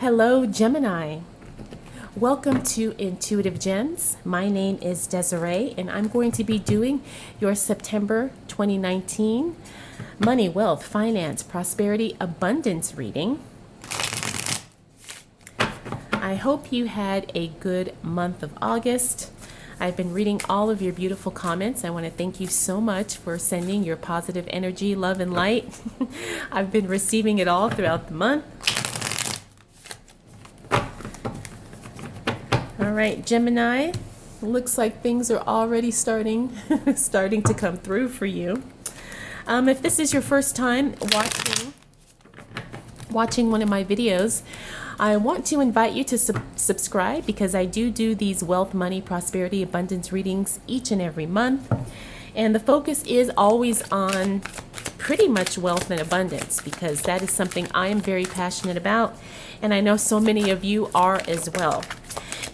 Hello, Gemini. Welcome to Intuitive Gems. My name is Desiree, and I'm going to be doing your September 2019 money, wealth, finance, prosperity, abundance reading. I hope you had a good month of August. I've been reading all of your beautiful comments. I want to thank you so much for sending your positive energy, love, and light. I've been receiving it all throughout the month. All right, Gemini, looks like things are already starting to come through for you. If this is your first time watching one of my videos, I want to invite you to subscribe because I do these wealth, money, prosperity, abundance readings each and every month. And the focus is always on pretty much wealth and abundance because that is something I am very passionate about. And I know so many of you are as well.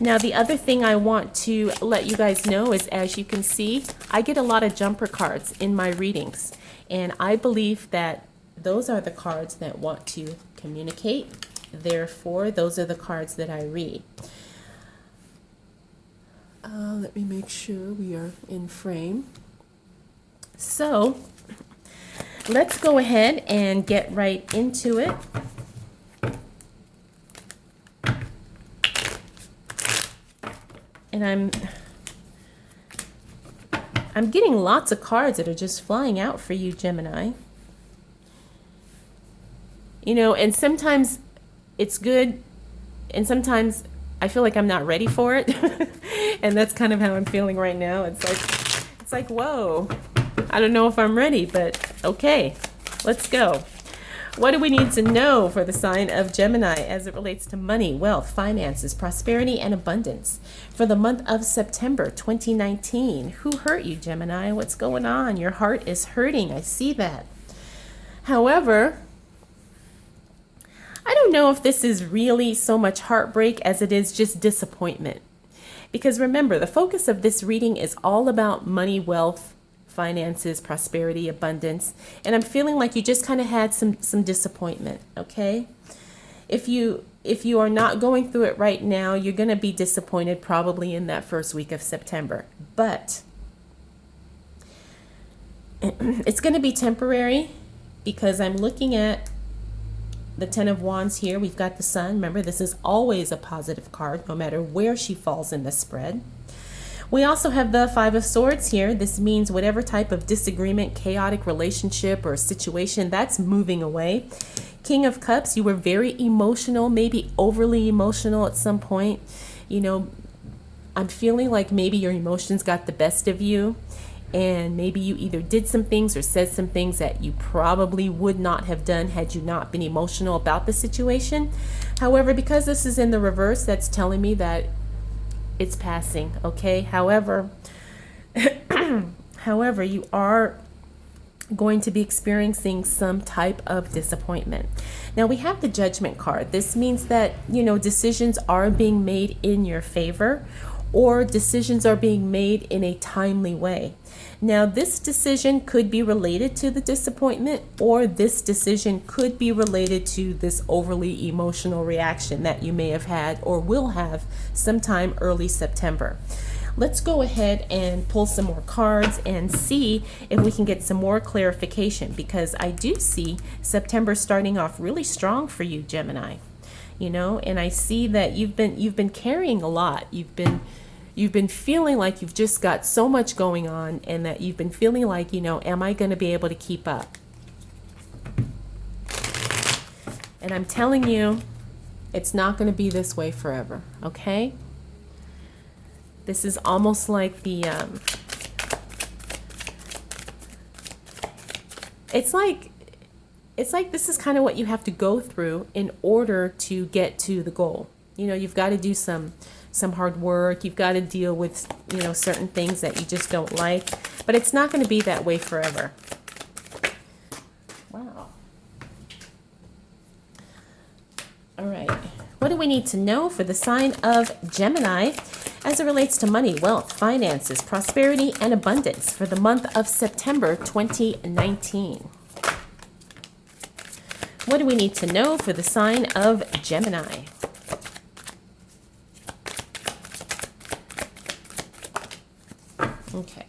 Now, the other thing I want to let you guys know is, as you can see, I get a lot of jumper cards in my readings. And I believe that those are the cards that want to communicate. Therefore, those are the cards that I read. Let me make sure we are in frame. So, let's go ahead and get right into it. And I'm getting lots of cards that are just flying out for you, Gemini. You know, and sometimes it's good, and sometimes I feel like I'm not ready for it. And that's kind of how I'm feeling right now. It's like, whoa, I don't know if I'm ready, but okay, let's go. What do we need to know for the sign of Gemini as it relates to money, wealth, finances, prosperity, and abundance for the month of September 2019? Who hurt you, Gemini? What's going on? Your heart is hurting. I see that. However, I don't know if this is really so much heartbreak as it is just disappointment. Because remember, the focus of this reading is all about money, wealth, finances, prosperity, abundance, and I'm feeling like you just kind of had some disappointment. Okay, if you are not going through it right now, you're going to be disappointed probably in that first week of September, but it's going to be temporary because I'm looking at the Ten of Wands here. We've got the Sun. Remember, this is always a positive card no matter where she falls in the spread. We also have the Five of Swords here. This means whatever type of disagreement, chaotic relationship, or situation, that's moving away. King of Cups, you were very emotional, maybe overly emotional at some point. You know, I'm feeling like maybe your emotions got the best of you, and maybe you either did some things or said some things that you probably would not have done had you not been emotional about the situation. However, because this is in the reverse, that's telling me that it's passing, okay? However, you are going to be experiencing some type of disappointment. Now, we have the Judgment card. This means that, you know, decisions are being made in your favor, or decisions are being made in a timely way. Now, this decision could be related to the disappointment, or this decision could be related to this overly emotional reaction that you may have had or will have sometime early September. Let's go ahead and pull some more cards and see if we can get some more clarification, because I do see September starting off really strong for you, Gemini. You know, and I see that you've been carrying a lot. You've been feeling like you've just got so much going on, and that you've been feeling like, you know, am I going to be able to keep up? And I'm telling you, it's not going to be this way forever, okay? This is almost like the, it's like this is kind of what you have to go through in order to get to the goal. You know, you've got to do some hard work. You've got to deal with, you know, certain things that you just don't like, but it's not going to be that way forever. Wow. All right. What do we need to know for the sign of Gemini as it relates to money, wealth, finances, prosperity, and abundance for the month of September 2019? What do we need to know for the sign of Gemini? Okay.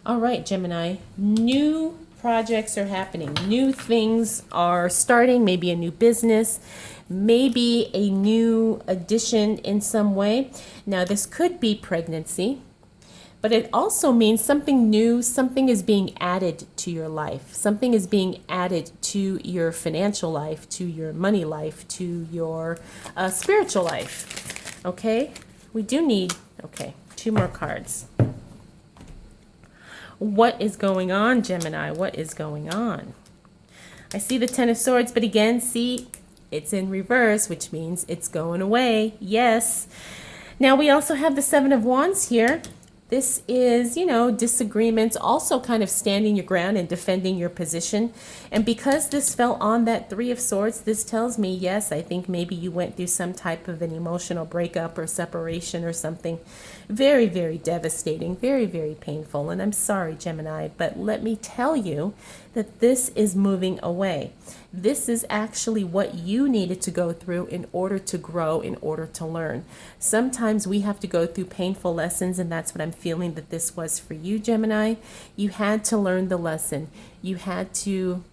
All right, Gemini, new projects are happening. New things are starting, maybe a new business, maybe a new addition in some way. Now, this could be pregnancy, but it also means something new, something is being added to your life. Something is being added to your financial life, to your money life, to your spiritual life. Okay? We do need, okay, 2 more cards. What is going on, Gemini? What is going on? I see the 10 of Swords, but again, see, it's in reverse, which means it's going away. Yes. Now we also have the 7 of Wands here. This is, disagreements, also kind of standing your ground and defending your position. And because this fell on that 3 of Swords, this tells me, yes, I think maybe you went through some type of an emotional breakup or separation or something very, very devastating, very, very painful. And I'm sorry, Gemini, but let me tell you that this is moving away. This is actually what you needed to go through in order to grow, in order to learn. Sometimes we have to go through painful lessons, and that's what I'm feeling that this was for you, Gemini. You had to learn the lesson. You had to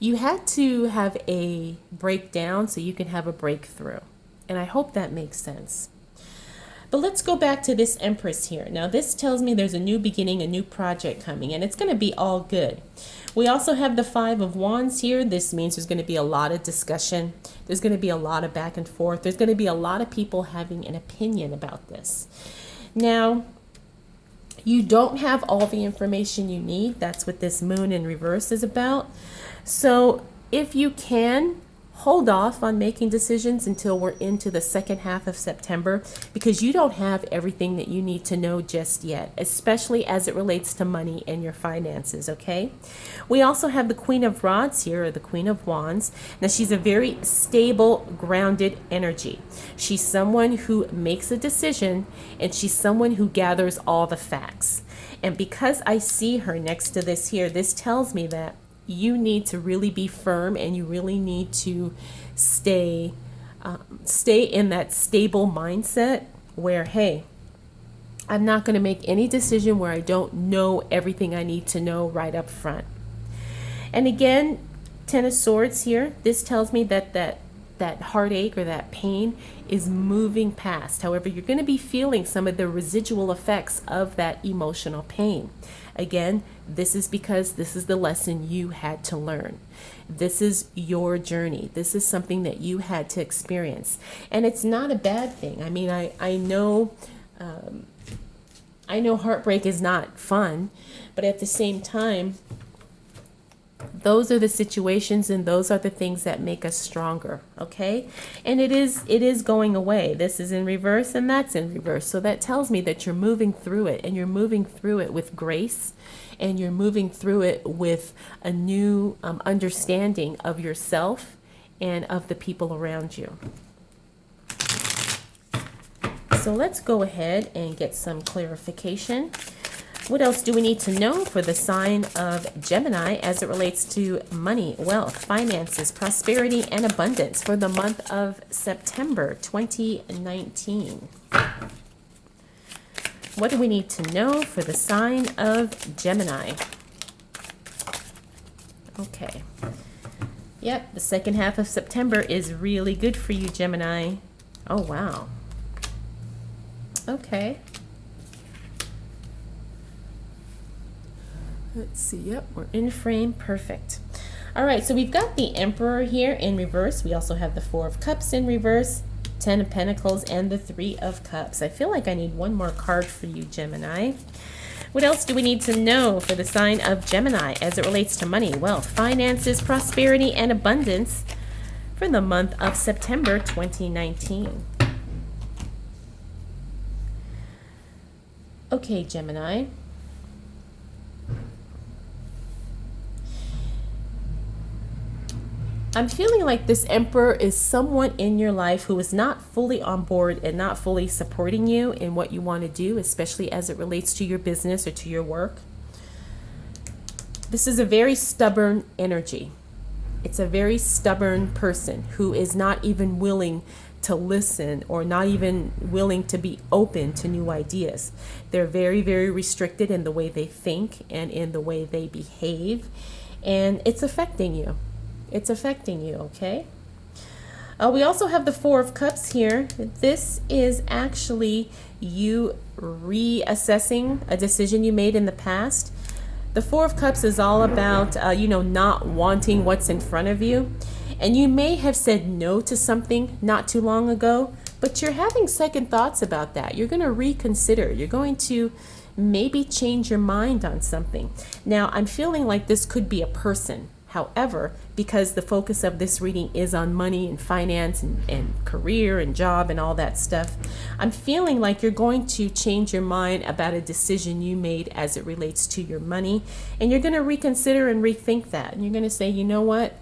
have a breakdown so you can have a breakthrough. And I hope that makes sense. But let's go back to this Empress here. Now, this tells me there's a new beginning, a new project coming, and it's going to be all good. We also have the 5 of Wands here. This means there's going to be a lot of discussion. There's going to be a lot of back and forth. There's going to be a lot of people having an opinion about this. Now, you don't have all the information you need. That's what this Moon in reverse is about. So if you can, hold off on making decisions until we're into the second half of September, because you don't have everything that you need to know just yet, especially as it relates to money and your finances, okay? We also have the Queen of Rods here, or the Queen of Wands. Now, she's a very stable, grounded energy. She's someone who makes a decision, and she's someone who gathers all the facts. And because I see her next to this here, this tells me that you need to really be firm, and you really need to stay in that stable mindset where, hey, I'm not going to make any decision where I don't know everything I need to know right up front. And again, 10 of Swords here, this tells me that heartache or that pain is moving past. However, you're going to be feeling some of the residual effects of that emotional pain. Again, this is because this is the lesson you had to learn. This is your journey. This is something that you had to experience. And it's not a bad thing. I mean, I know heartbreak is not fun, but at the same time, those are the situations and those are the things that make us stronger, okay? And it is going away. This is in reverse and that's in reverse. So that tells me that you're moving through it, and you're moving through it with grace, and you're moving through it with a new understanding of yourself and of the people around you. So let's go ahead and get some clarification. What else do we need to know for the sign of Gemini as it relates to money, wealth, finances, prosperity, and abundance for the month of September 2019? What do we need to know for the sign of Gemini? Okay. Yep, the second half of September is really good for you, Gemini. Oh, wow. Okay. Let's see. Yep, we're in frame. Perfect. All right, so we've got the Emperor here in reverse. We also have the 4 of Cups in reverse, 10 of Pentacles, and the 3 of Cups. I feel like I need one more card for you, Gemini. What else do we need to know for the sign of Gemini as it relates to money, wealth, finances, prosperity, and abundance for the month of September 2019? Okay, Gemini. I'm feeling like this Emperor is someone in your life who is not fully on board and not fully supporting you in what you want to do, especially as it relates to your business or to your work. This is a very stubborn energy. It's a very stubborn person who is not even willing to listen or not even willing to be open to new ideas. They're very, very restricted in the way they think and in the way they behave. And it's affecting you. It's affecting you, okay? We also have the Four of Cups here. This is actually you reassessing a decision you made in the past. The Four of Cups is all about, not wanting what's in front of you. And you may have said no to something not too long ago, but you're having second thoughts about that. You're going to reconsider. You're going to maybe change your mind on something. Now, I'm feeling like this could be a person. However, because the focus of this reading is on money and finance and career and job and all that stuff, I'm feeling like you're going to change your mind about a decision you made as it relates to your money. And you're going to reconsider and rethink that. And you're going to say, you know what?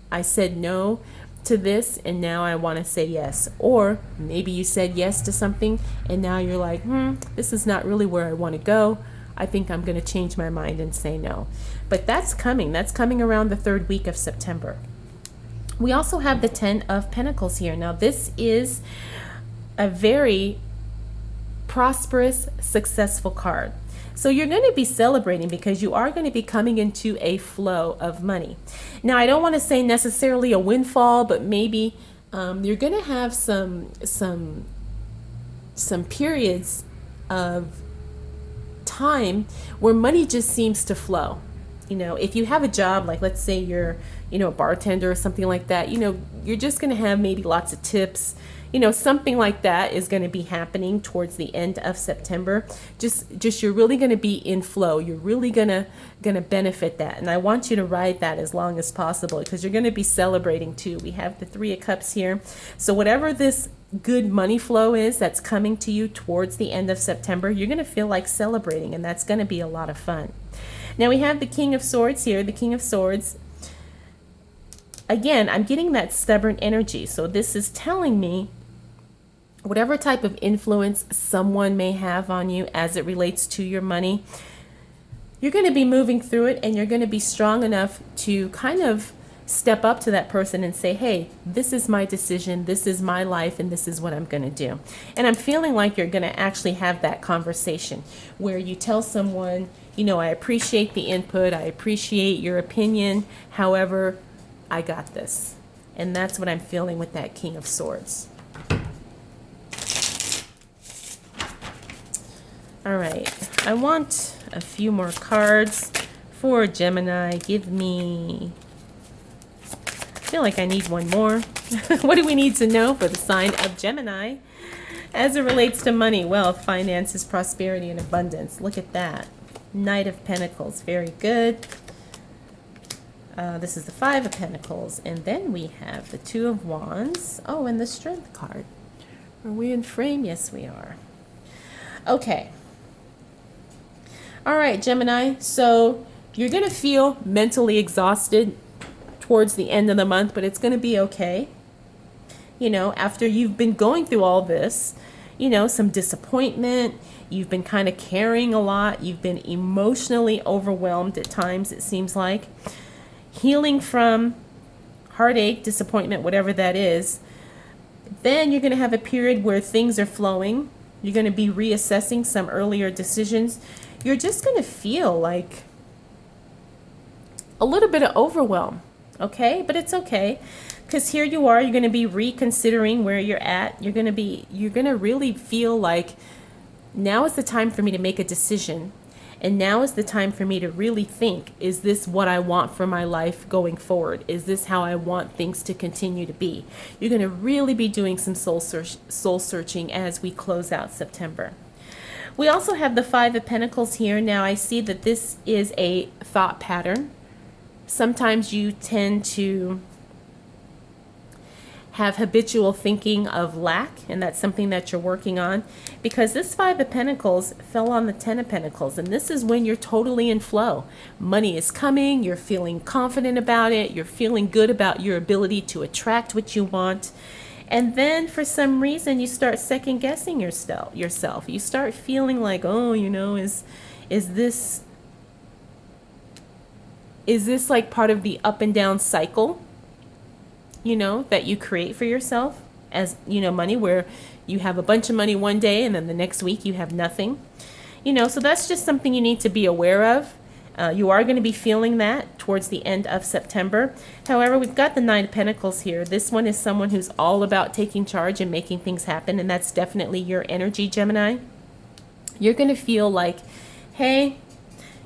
I said no to this and now I want to say yes. Or maybe you said yes to something and now you're like, this is not really where I want to go. I think I'm going to change my mind and say no. But that's coming. That's coming around the third week of September. We also have the Ten of Pentacles here. Now, this is a very prosperous, successful card. So you're going to be celebrating because you are going to be coming into a flow of money. Now, I don't want to say necessarily a windfall, but maybe you're going to have some periods of time where money just seems to flow. If you have a job, like let's say you're, a bartender or something like that, you're just going to have maybe lots of tips. Something like that is going to be happening towards the end of September. Just you're really going to be in flow. You're really going to benefit that. And I want you to ride that as long as possible because you're going to be celebrating too. We have the Three of Cups here. So whatever this good money flow is that's coming to you towards the end of September, you're going to feel like celebrating, and that's going to be a lot of fun. Now we have the King of Swords here. The King of Swords, again, I'm getting that stubborn energy. So this is telling me whatever type of influence someone may have on you as it relates to your money, you're going to be moving through it and you're going to be strong enough to kind of step up to that person and say, hey, this is my decision, this is my life, and this is what I'm going to do. And I'm feeling like you're going to actually have that conversation where you tell someone, I appreciate the input, I appreciate your opinion, however, I got this. And that's what I'm feeling with that King of Swords. All right, I want a few more cards for Gemini. Give me, I feel like I need one more. What do we need to know for the sign of Gemini as it relates to money, wealth, finances, prosperity, and abundance? Look at that. Knight of Pentacles, very good. This is the Five of Pentacles, and then we have the Two of Wands. Oh, and the Strength card. Are we in frame? Yes, we are. Okay. All right, Gemini. So you're going to feel mentally exhausted towards the end of the month, but it's going to be okay. After you've been going through all this, some disappointment, you've been kind of carrying a lot, you've been emotionally overwhelmed at times, it seems like. Healing from heartache, disappointment, whatever that is. Then you're going to have a period where things are flowing. You're going to be reassessing some earlier decisions. You're just going to feel like a little bit of overwhelm, okay? But it's okay, because here you are, you're going to be reconsidering where you're at. You're going to really feel like now is the time for me to make a decision. And now is the time for me to really think, is this what I want for my life going forward? Is this how I want things to continue to be? You're going to really be doing some soul searching as we close out September. We also have the Five of Pentacles here. Now I see that this is a thought pattern. Sometimes you tend to have habitual thinking of lack, and that's something that you're working on, because this Five of Pentacles fell on the Ten of Pentacles, and this is when you're totally in flow. Money is coming, you're feeling confident about it, you're feeling good about your ability to attract what you want, and then for some reason you start second guessing yourself. You start feeling like, oh, is this Is this like part of the up and down cycle, that you create for yourself as, money, where you have a bunch of money one day and then the next week you have nothing? So that's just something you need to be aware of. You are going to be feeling that towards the end of September. However, we've got the Nine of Pentacles here. This one is someone who's all about taking charge and making things happen, and that's definitely your energy, Gemini. You're going to feel like, hey,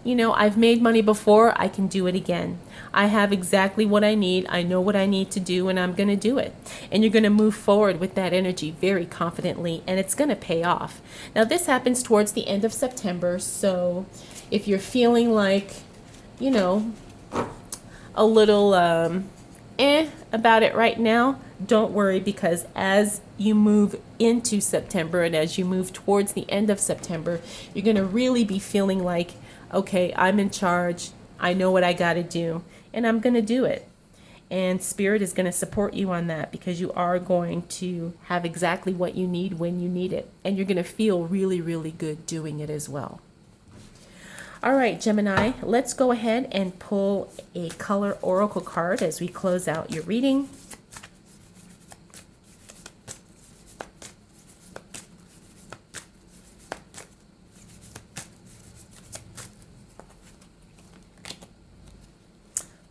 I've made money before, I can do it again. I have exactly what I need. I know what I need to do, and I'm going to do it. And you're going to move forward with that energy very confidently, and it's going to pay off. Now, this happens towards the end of September, so if you're feeling like, a little about it right now, don't worry, because as you move into September and as you move towards the end of September, you're going to really be feeling like, okay, I'm in charge. I know what I got to do, and I'm going to do it. And Spirit is going to support you on that, because you are going to have exactly what you need when you need it. And you're going to feel really, really good doing it as well. All right, Gemini, let's go ahead and pull a color oracle card as we close out your reading.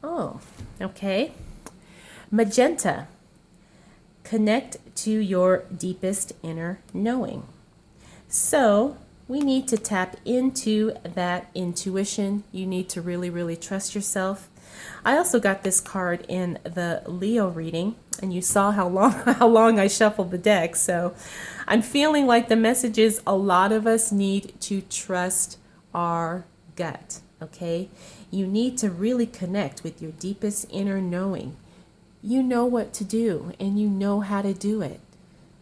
Oh, okay. Magenta. Connect to your deepest inner knowing. So we need to tap into that intuition. You need to really, really trust yourself. I also got this card in the Leo reading, and you saw how long I shuffled the deck. So I'm feeling like the message is a lot of us need to trust our gut, okay? You need to really connect with your deepest inner knowing. You know what to do, and you know how to do it,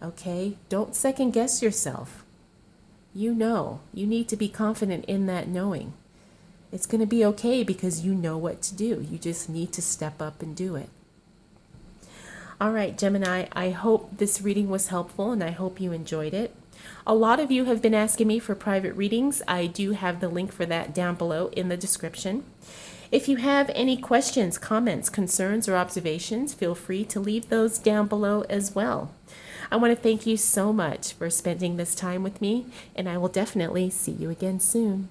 okay? Don't second guess yourself. You need to be confident in that knowing. It's going to be okay because you know what to do. You just need to step up and do it. All right, Gemini, I hope this reading was helpful, and I hope you enjoyed it. A lot of you have been asking me for private readings. I do have the link for that down below in the description. If you have any questions, comments, concerns, or observations, feel free to leave those down below as well. I want to thank you so much for spending this time with me, and I will definitely see you again soon.